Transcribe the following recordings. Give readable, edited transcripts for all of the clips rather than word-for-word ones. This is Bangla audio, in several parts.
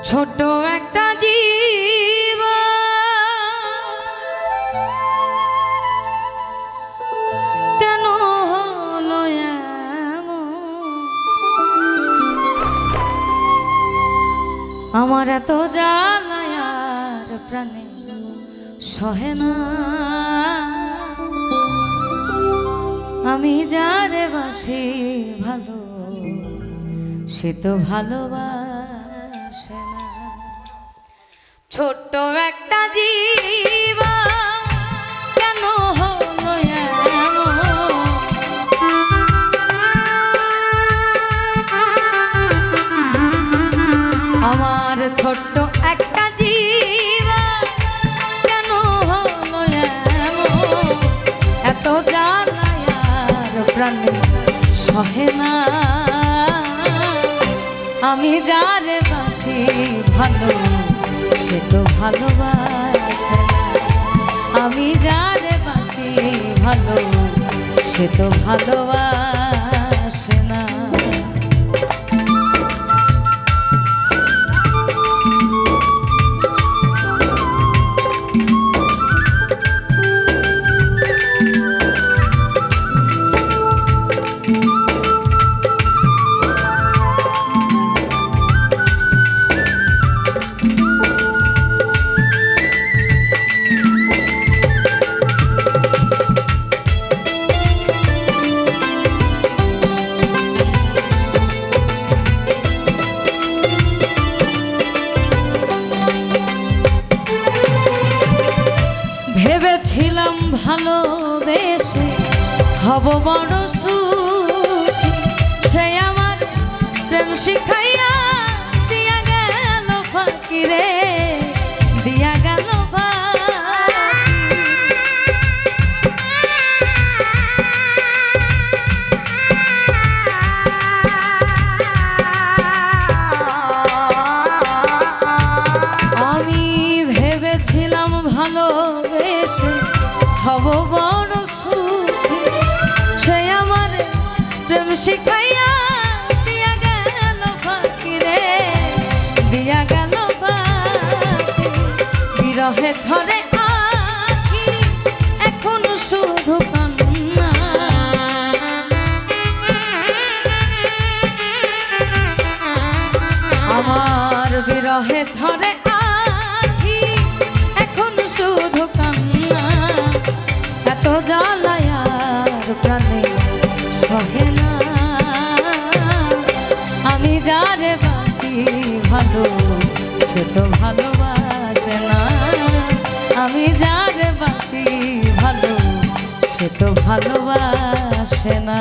ছোট একটা জীব কেন হলো এমন? আমার এত জ্বালায় আর প্রাণে সহে না। আমি যারে বাসি ভালো সে তো ভালোবাসে না। ছোট্ট একটা জীব কেন হলো এমন? আমার ছোট্ট একটা জীব কেন হলো এমন? এত জ্বালায় আর প্রাণে সহে না। আমি যারে বাসি ভালো সে তো ভালোবাসে না। আমি যারে বাসি ভালো সে তো ভালোবাসে না। ভেবেছিলাম ভালোবেসে হব বড় সুখী, সে আমার প্রেম শিখাইয়া দিয়া গেল ফাঁকি রে, দিয়া গেল আমি ভেবেছিলাম ভালোবেসে হব বড় সুখী, সে আমার প্রেম শিখাইয়া দিয়া গেল ফাঁকি রে, দিয়া গেল ফাঁকি। বিরহে ঝরে আখি এখন শুধু কান্না, আমার বিরহে ঝরে আখি এখন শুধু কান্না। এত জ্বালায় আর প্রাণে সহে না। আমি যারে বাসি ভালো সে তো ভালোবাসে না। আমি যারে বাসি ভালো সে তো ভালোবাসে না।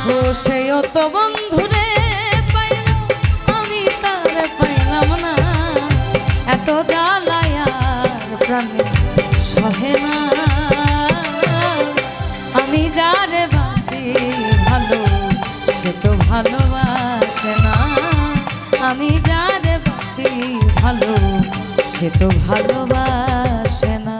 ও সেও তো বন্ধুরে পাইল আমি তার পাইলাম না এত জ্বালায় আর প্রাণে সহে না আমি যারে বাসি ভালো সে তো ভালোবাসে না আমি যারে বাসি ভালো সে তো ভালোবাসে না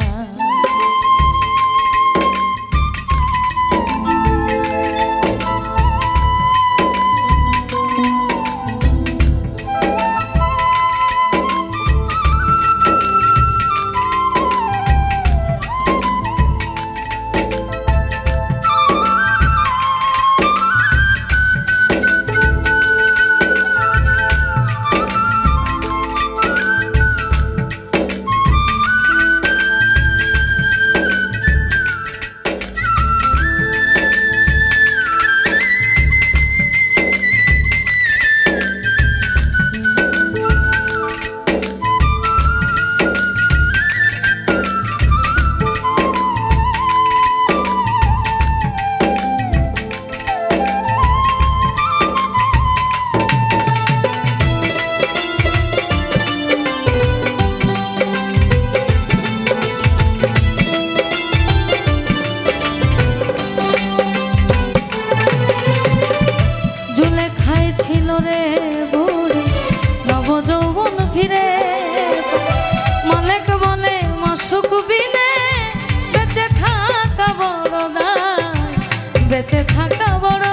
বেঁচে থাকা বড়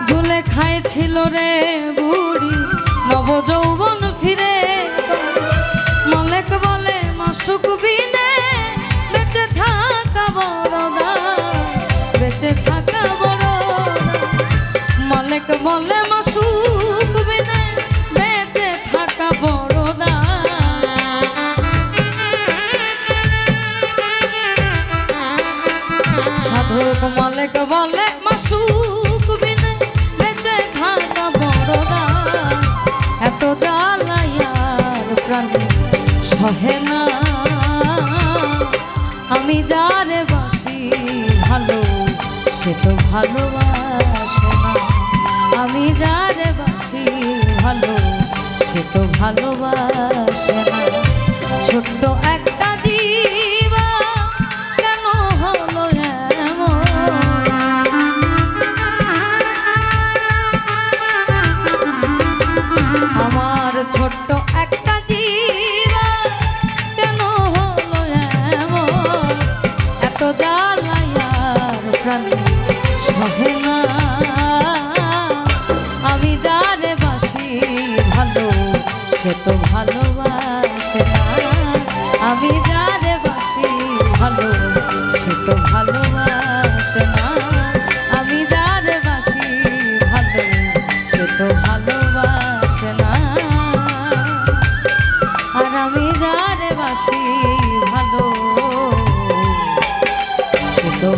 ঝুলে খাইছিল রে বুড়ি নব যৌবন ফিরে মালেক বলে মাসুক বিনে বেঁচে থাকা বড় বেঁচে থাকা বড় মালিক বলে মাসুক বিনে বেঁচে থাকা বড় সাধক মালিক বলে মাসুক বিনে বেঁচে থাকা বড় এত জ্বালায় আর প্রাণে সহে না আমি যারে বাসি ভালো সে তো ভালোবাসে না আমি যারে বাসি ভালো সে তো ভালোবাসে না ছোট্ট একটা জীবা কেন হলো এমন আমার ছোট্ট একটা জীবা কেন হলো এমন এত জ্বালায় আর প্রাণে সহে না আমি যারে বাসি ভালো সে তো ভালোবাসে না আমি যারে বাসি ভালো সে তো ভালোবাসে না আমি যারে বাসি ভালো সে তো ভালোবাসে না আর আমি যারে বাসি ভালো সে তো